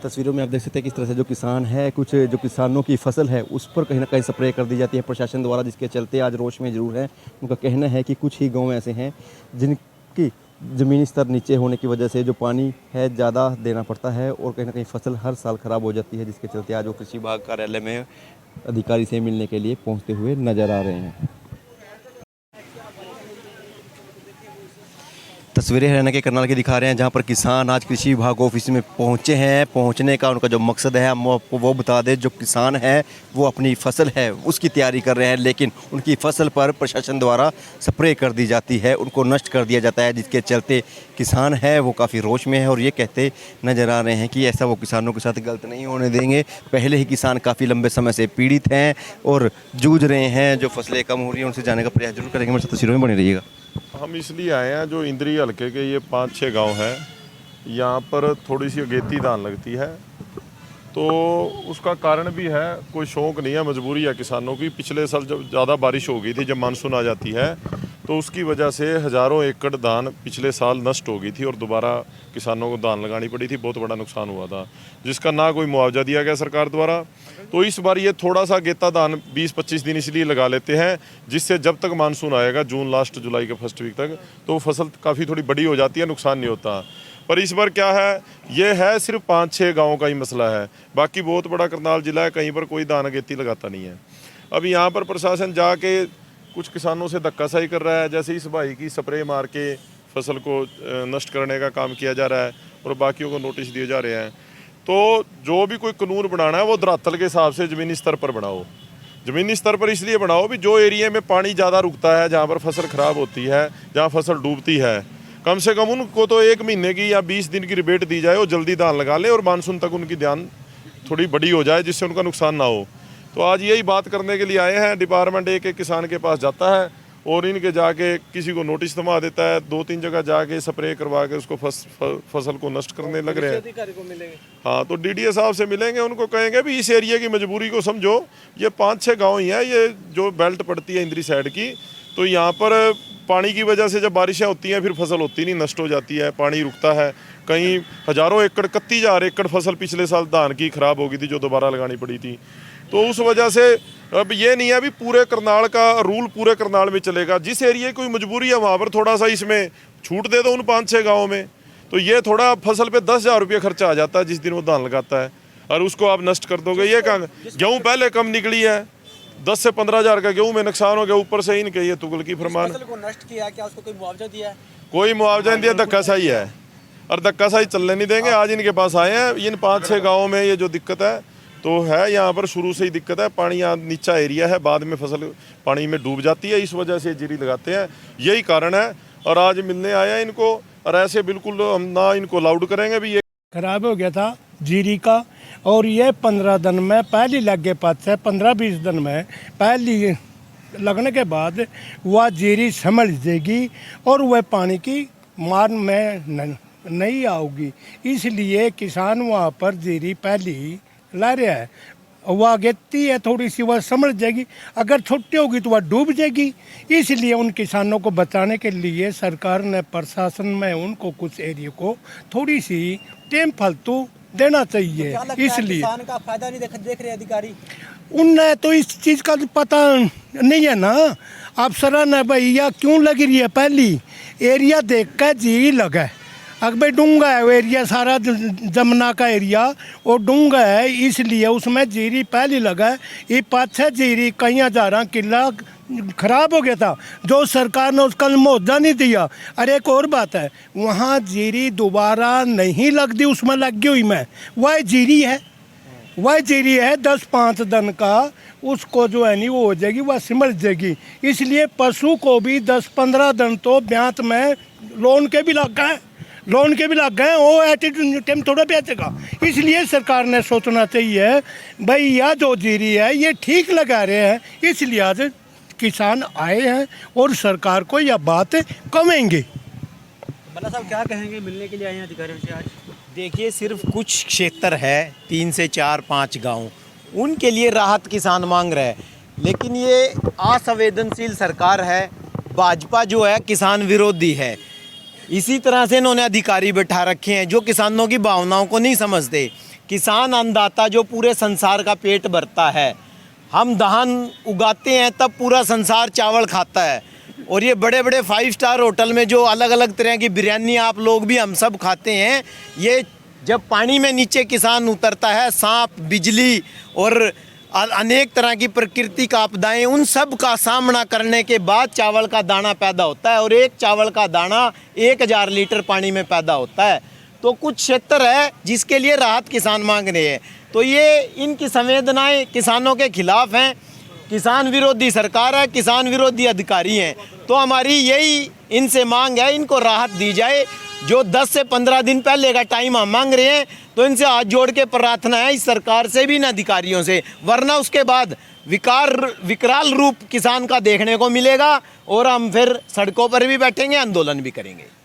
तस्वीरों में आप देख सकते हैं किस तरह से जो किसान है, कुछ जो किसानों की फसल है उस पर कहीं ना कहीं स्प्रे कर दी जाती है प्रशासन द्वारा, जिसके चलते आज रोष में ज़रूर है। उनका कहना है कि कुछ ही गांव ऐसे हैं जिनकी ज़मीनी स्तर नीचे होने की वजह से जो पानी है ज़्यादा देना पड़ता है और कहीं ना कहीं फसल हर साल ख़राब हो जाती है, जिसके चलते आज वो कृषि विभाग कार्यालय में अधिकारी से मिलने के लिए पहुँचते हुए नज़र आ रहे हैं। तस्वीरें हरियाणा के करनाल की दिखा रहे हैं, जहां पर किसान आज कृषि विभाग ऑफिस में पहुंचे हैं। पहुंचने का उनका जो मकसद है हम आपको वो बता दें। जो किसान है वो अपनी फसल है उसकी तैयारी कर रहे हैं, लेकिन उनकी फसल पर प्रशासन द्वारा स्प्रे कर दी जाती है, उनको नष्ट कर दिया जाता है, जिसके चलते किसान है वो काफ़ी रोष में है और ये कहते नज़र आ रहे हैं कि ऐसा वो किसानों के साथ गलत नहीं होने देंगे। पहले ही किसान काफ़ी लंबे समय से पीड़ित हैं और जूझ रहे हैं। जो फसलें कम हो रही हैं उनसे जाने का प्रयास जरूर करेंगे। मेरे तस्वीरों में बने रहिएगा। हम इसलिए आए हैं, जो इंद्री हल्के के ये 5-6 गांव हैं, यहाँ पर थोड़ी सी अगेती धान लगती है, तो उसका कारण भी है, कोई शौक नहीं है, मजबूरी है किसानों की। पिछले साल जब ज़्यादा बारिश हो गई थी, जब मानसून आ जाती है, तो उसकी वजह से हज़ारों एकड़ धान पिछले साल नष्ट हो गई थी और दोबारा किसानों को धान लगानी पड़ी थी। बहुत बड़ा नुकसान हुआ था, जिसका ना कोई मुआवजा दिया गया सरकार द्वारा। तो इस बार ये थोड़ा सा गेता धान 20-25 दिन इसलिए लगा लेते हैं, जिससे जब तक मानसून आएगा जून लास्ट जुलाई के फर्स्ट वीक तक, तो फसल काफ़ी थोड़ी बड़ी हो जाती है, नुकसान नहीं होता। पर इस बार क्या है, ये है सिर्फ 5-6 गाँव का ही मसला है, बाकी बहुत बड़ा करनाल जिला है, कहीं पर कोई धान अगेती लगाता नहीं है। अब यहाँ पर प्रशासन जाके कुछ किसानों से धक्काशाही कर रहा है, जैसे इस भाई की स्प्रे मार के फसल को नष्ट करने का काम किया जा रहा है और बाकियों को नोटिस दिए जा रहे हैं। तो जो भी कोई कानून बनाना है वो धरातल के हिसाब से ज़मीनी स्तर पर बनाओ। ज़मीनी स्तर पर इसलिए बनाओ भी जो एरिया में पानी ज़्यादा रुकता है, जहाँ पर फसल ख़राब होती है, जहाँ फसल डूबती है, कम से कम उनको तो 1 महीने की या 20 दिन की रिबेट दी जाए, वो जल्दी धान लगा ले और मानसून तक उनकी ध्यान थोड़ी बड़ी हो जाए, जिससे उनका नुकसान ना हो। तो आज यही बात करने के लिए आए हैं। डिपार्टमेंट एक किसान के पास जाता है और इनके जाके किसी को नोटिस थमा देता है, 2-3 जगह जाके स्प्रे करवा के उसको फसल को नष्ट करने लग रहे हैं। हाँ, तो डीडीए साहब से मिलेंगे, उनको कहेंगे भी इस एरिया की मजबूरी को समझो। ये 5-6 गाँव ही हैं, ये जो बेल्ट पड़ती है इंद्री साइड की, तो यहाँ पर पानी की वजह से जब बारिशें होती हैं फिर फसल होती नहीं, नष्ट हो जाती है, पानी रुकता है। कहीं हज़ारों एकड़ 31,000 एकड़ फसल पिछले साल धान की ख़राब हो गई थी, जो दोबारा लगानी पड़ी थी। तो उस वजह से अब ये नहीं है अभी पूरे करनाल का रूल पूरे करनाल में चलेगा। जिस एरिया की कोई मजबूरी है वहाँ पर थोड़ा सा इसमें छूट दे दो उन 5-6 गाँवों में, तो ये थोड़ा फसल पे 10,000 रुपये खर्चा आ जाता है जिस दिन वो धान लगाता है, और उसको आप नष्ट कर दोगे। ये कहाँ गेहूँ पहले कम निकली है, 10 से 15,000 का गेहूँ में नुकसान हो गया, ऊपर से इनके ये तुगल की फरमान। फसल को नष्ट किया, क्या उसको कोई मुआवजा दिया है? कोई मुआवजा नहीं दिया, धक्काशाही है और धक्काशाही चलने नहीं देंगे। आज इनके पास आए हैं, इन 5-6 गाँवों में ये जो दिक्कत है तो है, यहाँ पर शुरू से ही दिक्कत है। पानी यहाँ नीचा एरिया है, बाद में फसल पानी में डूब जाती है, इस वजह से जीरी लगाते हैं, यही कारण है। और आज मिलने आया इनको, और ऐसे बिल्कुल हम ना इनको लाउड करेंगे भी। ये खराब हो गया था जीरी का, और ये 15 दिन में पहली लग गए, 5 से 15-20 दिन में पहली लगने के बाद वह जीरी समझ देगी और वह पानी की मार में नहीं आऊगी। इसलिए किसान वहाँ पर जीरी पहली ला रहा है, वह गेती है थोड़ी सी, वह समझ जाएगी। अगर छोटी होगी तो वह डूब जाएगी। इसलिए उन किसानों को बचाने के लिए सरकार ने, प्रशासन में उनको कुछ एरिया को थोड़ी सी टेम फालतू देना चाहिए। इसलिए किसान का फायदा नहीं देख रहे अधिकारी। उन्हें तो इस चीज़ का पता नहीं है ना। अफसर ने भैया क्यों लगी रही है, पहली एरिया देख कर जी लगा। अगर डूंगा है वो एरिया, सारा जमुना का एरिया वो डूंगा है, इसलिए उसमें जीरी पहली लगा है। ये 5-6 जीरी कहीं 1000 किला खराब हो गया था, जो सरकार ने उसका मुआवजा नहीं दिया। अरे एक और बात है, वहाँ जीरी दोबारा नहीं लगती, उसमें लग गई हुई में वह जीरी है, वह जीरी है 10-5 दिन का, उसको जो है नहीं वो हो जाएगी, वह सिमट जाएगी। इसलिए पशु को भी 10-15 दिन तो ब्यात में लोन के भी लग गए, वो एटीट्यूड टाइम थोड़ा बेचेगा। इसलिए सरकार ने सोचना चाहिए भैया जो जीरी है ये ठीक लगा रहे हैं, इसलिए आज किसान आए हैं और सरकार को यह बात कहेंगे। बल्ला साहब क्या कहेंगे, मिलने के लिए आए हैं अधिकारियों से आज? देखिए, सिर्फ कुछ क्षेत्र है, 3 से 4-5 गांव, उनके लिए राहत किसान मांग रहे हैं, लेकिन ये असंवेदनशील सरकार है। भाजपा जो है किसान विरोधी है। इसी तरह से इन्होंने अधिकारी बैठा रखे हैं जो किसानों की भावनाओं को नहीं समझते। किसान अन्नदाता जो पूरे संसार का पेट भरता है। हम धान उगाते हैं तब पूरा संसार चावल खाता है। और ये बड़े बड़े 5 स्टार होटल में जो अलग अलग तरह की बिरयानी आप लोग भी हम सब खाते हैं, ये जब पानी में नीचे किसान उतरता है, सांप, बिजली और अनेक तरह की प्राकृतिक आपदाएं, उन सब का सामना करने के बाद चावल का दाना पैदा होता है। और एक चावल का दाना 1000 लीटर पानी में पैदा होता है। तो कुछ क्षेत्र है जिसके लिए राहत किसान मांग रहे हैं। तो ये इनकी संवेदनाएं किसानों के खिलाफ हैं। किसान विरोधी सरकार है, किसान विरोधी अधिकारी हैं। तो हमारी यही इनसे मांग है, इनको राहत दी जाए। जो 10 से 15 दिन पहले का टाइम हम मांग रहे हैं, तो इनसे हाथ जोड़ के प्रार्थना है, इस सरकार से भी, इन अधिकारियों से, वरना उसके बाद विकराल रूप किसान का देखने को मिलेगा और हम फिर सड़कों पर भी बैठेंगे, आंदोलन भी करेंगे।